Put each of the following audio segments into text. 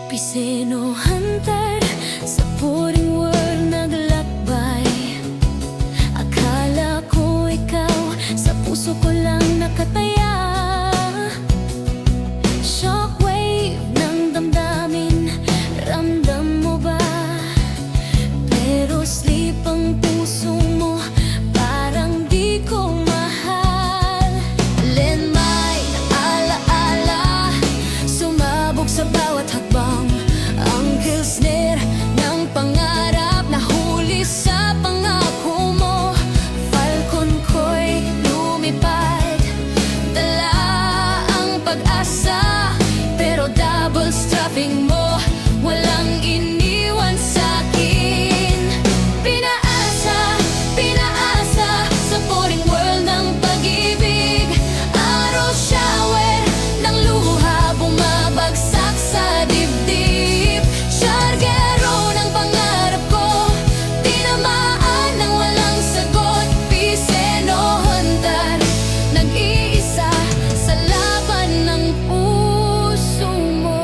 Piseno hunter sa puring world naglakbay. Akala ko ikaw, sa puso ko lang nakataya. Shockwave ng damdamin, ramdam mo ba? Pero sleep ang puso mo, parang di ko mahal. Landmine, alaala, sumabog sa bawat hakbang. Ang kilsner ng pangarap, nahuli sa pangako mo. Falcon ko'y lumipad, dala ang pag-asa. Pero double strapping mo, walang iniwan sa'kin. Pinaasa, pinaasa sa boring world ng pag-ibig. Araw shower ng luha, bumabagsak sa dibdib. Shargero ng pangarap ko, tinamaan ng walang sagot. Piseno hunter, nag-iisa sa laban ng puso mo.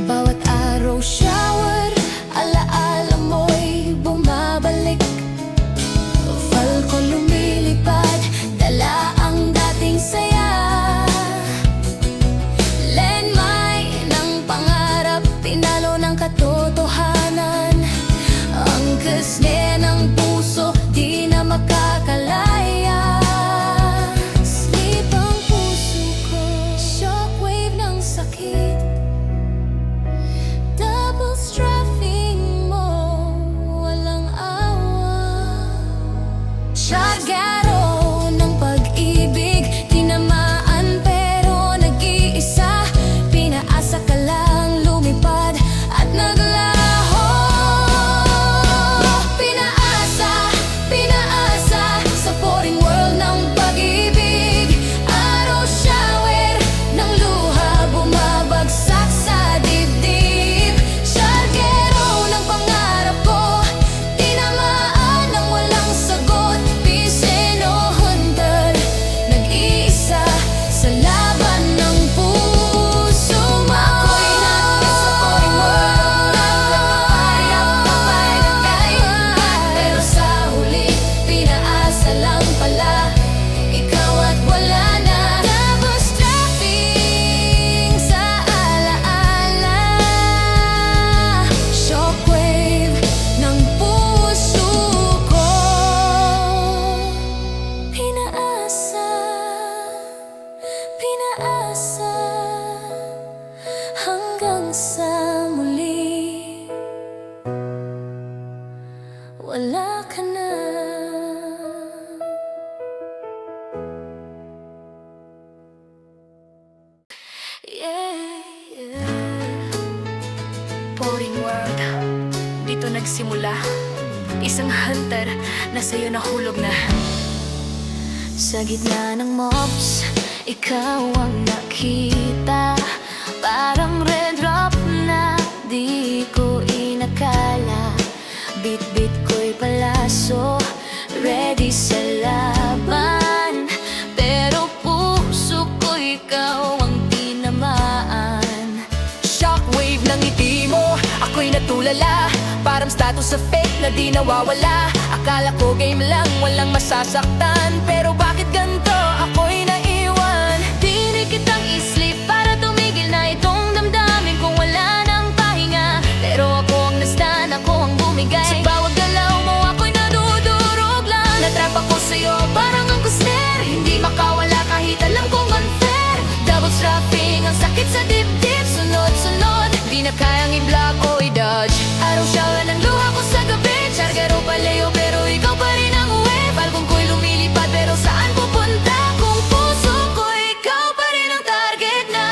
Bawat araw shower, alaala mo'y bumabalik. Falcon lumilipad, dala ang dating saya. Landmine ng pangarap, tinalo ng katotohanan. Ang kasne ng puso, di na makakalaya. Sleep ang puso ko, shockwave ng sakit. Double strapping mo, walang awa. Shargero ng pag-ibig, tinamaan pero nag-iisa. Pinaasa ka lang, lumipad at naglaho. Pinaasa, pinaasa sa boring world ng pag-ibig. Araw shower ng luha, bumabagsak sa dibdib. Shargero ng pangarap ko, tinamaan ng walang sagot. Piseno hunter, nag-iisa sa laban ng puso mo. Ako'y nandito sa boring world, nagpapayap na kahit. Pero sa huli, pinaasa lang pala, ikaw at wala na. Double strapping sa alaala, shockwave ng puso ko. Pinaasa, pinaasa hanggang sa muli. Wala ka na. Yeah, yeah. Boring world, dito nagsimula. Isang hunter na sa'yo nahulog na. Sa gitna ng mobs, ikaw ang nakita. Parang red drop na di ko inakala. Bit-bit ko'y palaso, ready sa laban. Pero puso ko ikaw ang tinamaan. Shockwave ng ngiti mo, ako'y natulala. Parang status sa fake na di nawawala. Akala ko game lang, walang masasaktan. Pero bakit ganito, ako'y naiwan. Tinig kitang i-sleep para tumigil na itong damdamin kung wala nang pahinga. Pero ako ang nastan, ako ang bumigay. Sa bawat galaw mo, ako'y nadudurog lang. Natrap ako sa'yo, parang ang kusner. Hindi makawala kahit alam kong unfair. Double strapping, ang sakit sa dibdib. Sunod-sunod, di na kayang i-block o i-dodge. Araw shower ng luha ko sa gabi. Shargero paleo pero ikaw pa rin ang uwi. Falcon ko'y lumilipad pero saan pupunta? Kung puso ko, ikaw pa rin ang target na.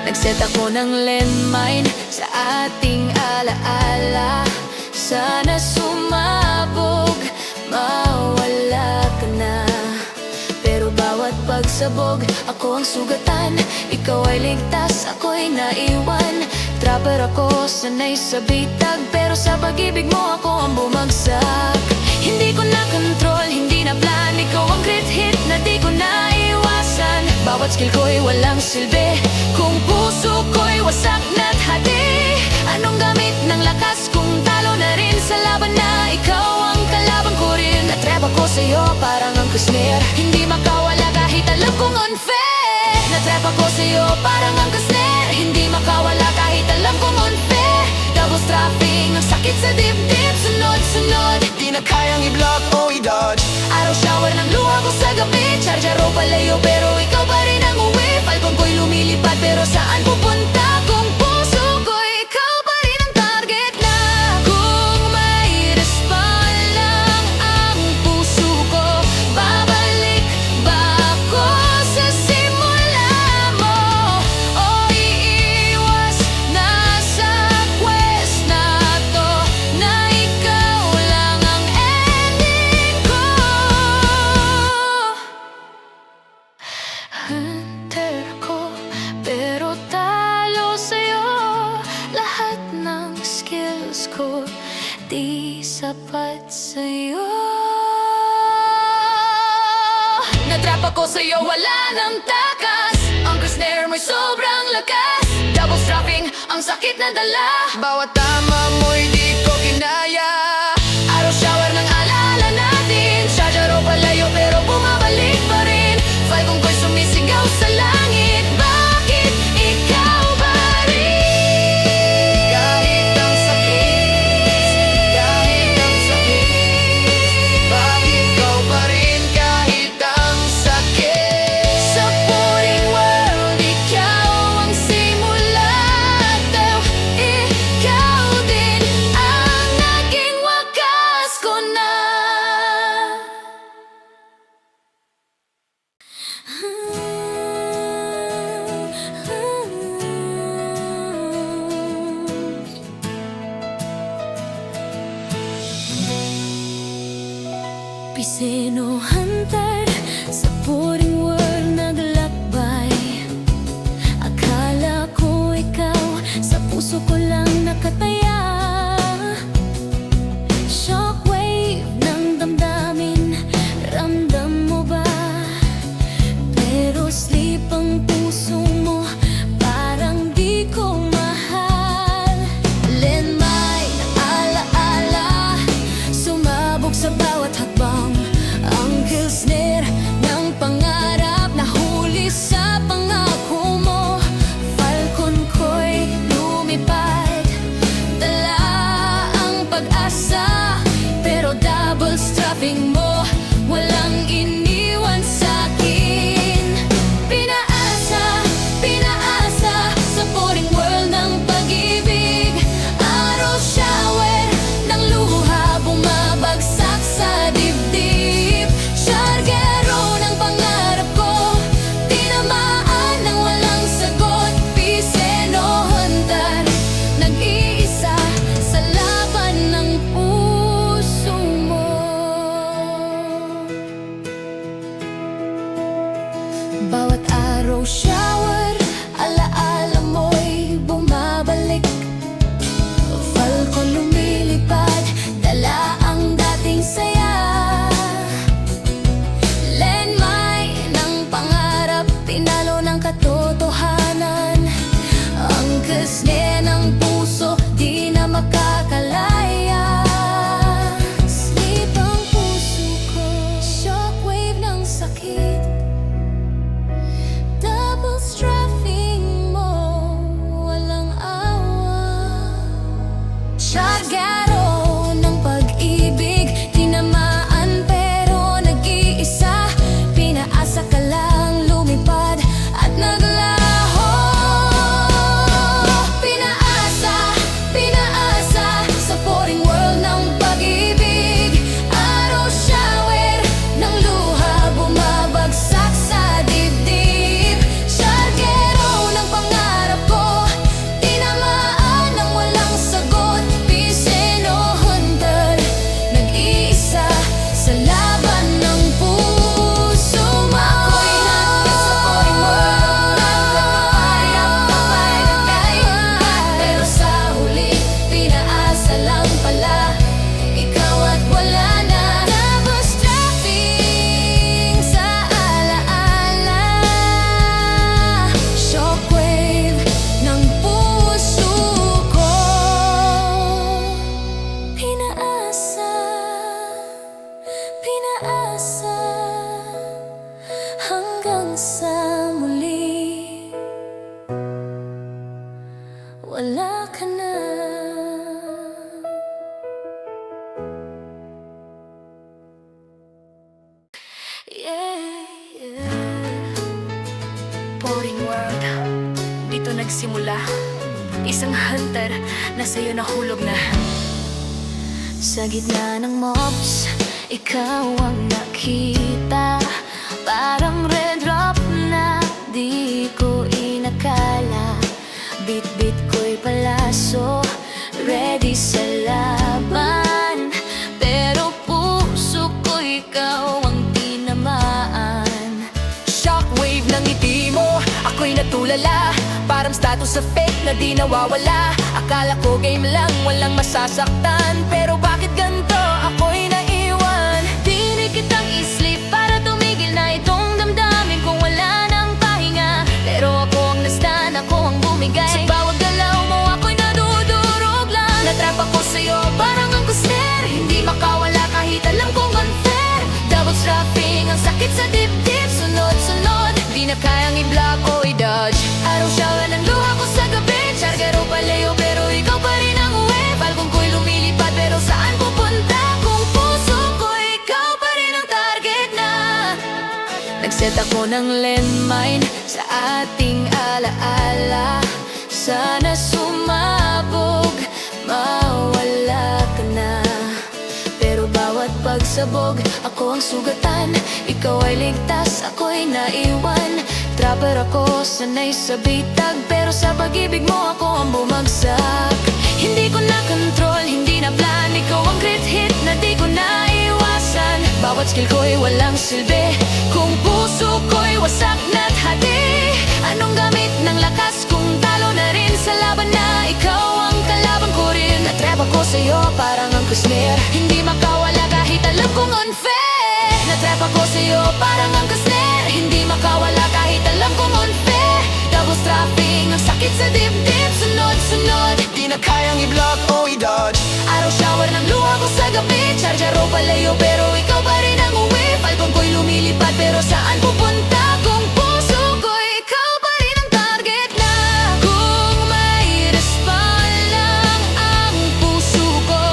Nagset ako ng landmine sa ating alaala. Sana sumabog, mawala ka na. Pero bawat pag sabog, ako ang sugatan. Ikaw ay ligtas, ako'y naiwan. Trapper ako, sanay sa bitag, pero sa pag-ibig mo ako ang bumagsak. Hindi ko na control, hindi na plan. Ikaw ang great hit na di ko naiwasan. Bawat skill ko'y walang silbi, kung puso ko'y wasak na't hati. Anong gamit ng lakas kung talo na rin sa laban na ikaw ang kalaban ko rin? Natrap ako sa'yo parang ang kusner, hindi makawala kahit alam kong unfair. Natrap ako sa'yo parang ang kusner, hindi makawala kahit alam kong unfair. Double strapping, ang sakit sa dibdib, sunod-sunod, Di na kayang i-block o i-dodge. araw shower ng luha ko sa gabi. Charger o palayo pero ikaw pa rin ang uwi. Falcon ko'y lumilipad pero saan pupunta? Kung puso ko'y ikaw pa rin ang target na. Kung may respond lang ang puso ko, babalik ba ako sa simula mo? O iiwas na sa quest na to, na ikaw lang ang ending ko? Hunter ko, pero talo sa'yo. Lahat ng skills ko di sapat sa'yo. Natrap ako sa'yo, wala nang takas. Ang snare mo'y sobrang lakas. Double strapping, ang sakit na dala. Bawat tama mo'y di ko kinaya. Araw shower ng alala natin. Charger o palayo pero bumabalik pa rin. Falcon ko'y sumisigaw sa langit. Bakit ikaw pa rin? Kahit ang sakit, kahit ang sakit, bakit ikaw pa rin kahit ang sakit? Sa boring world, ikaw ang simula. Daw ikaw din ang naging wakas ko na. Piseno hunter, sa boring world naglakbay. Akala ko ikaw, sa puso ko lang nakataya. Shockwave ng damdamin, ramdam mo ba? Pero sleep ang puso mo, parang di ko mahal. Landmine ng alaala, sumabog sa bawat hakbang. Ang wala ka na. Yeah, yeah. Boring world, dito nagsimula. Isang hunter na sa'yo nahulog na. Sa gitna ng mobs, ikaw ang nakita. Parang red drop na di ko inakala. Bit-bit ko'y palaso, ready sa laban. Pero puso ko ikaw ang tinamaan. Shockwave ng ngiti mo, ako'y natulala. Parang status sa fake na di nawawala. Akala ko game lang, walang masasaktan. Pero bakit ganito, ako'y naiwan? Di kitang islip para tumigil na itong damdamin kung wala nang pahinga. Pero ako ang nastan, ako ang bumigay. Sa bawat galaw mo ako'y nadudurog lang. Natrap ako sa'yo, parang ang kuster. Hindi makawala kahit alam kong unfair. Double strapping, ang sakit sa dibdib. Sunod-sunod, di na kayang i-block o i-dodge. Araw siya ng luha ko sa gabi. Chargero palayo pero ikaw pa rin ang uwi. Falcon ko'y lumilipad pero saan pupunta? Kung puso ko, ikaw pa rin ang target na. Nagset ako ng landmine sa ating alaala. Sana sumabog, mawala ka na. Pero bawat pagsabog, ako ang sugatan. Ikaw ay ligtas, ako'y naiwan. Trapper ako, sanay sa bitag. Pero sa pag-ibig mo ako ang bumagsak. Hindi ko na control, hindi na plan. Ikaw ang great hit na di ko naiwasan. Bawat skill ko'y walang silbi kung puso ko'y wasak na't hati. Anong gamit ng lakas kung talo na rin sa laban na ikaw ang kalaban ko rin? Natrap ako sa'yo parang ang kusner. Hindi makawala kahit alam kong unfair. Natrap ako sa'yo parang ang kusner. Hindi makawala kahit alam kong unfair. Double strapping, ang sakit sa dibdib. Sunod-sunod, di na kayang i-block o i-dodge. Araw shower ng luha ko sa gabi. Chargero palayo pero ikaw pa rin ang uwi. Falcon ko'y lumilipad pero saan pupunta? Kung puso ko, ikaw pa rin ang target na. Kung may respond lang ang puso ko,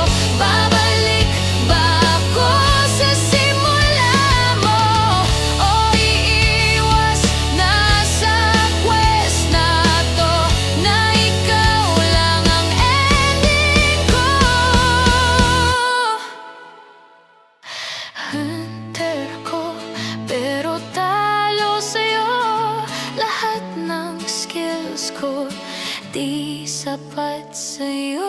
babalik ba ako sa simula mo? O iiwas na sa quest na to, na ikaw lang ang ending ko? Hunter ko, pero talo sa'yo. Lahat ng skills ko di sapat sa'yo.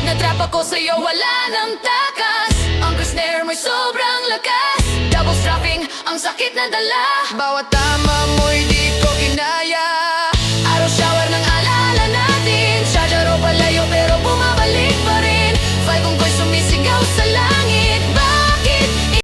Natrap ako sa'yo, wala nang takas. Ang snare mo'y sobrang lakas. Double strapping, ang sakit na dala. Bawat tama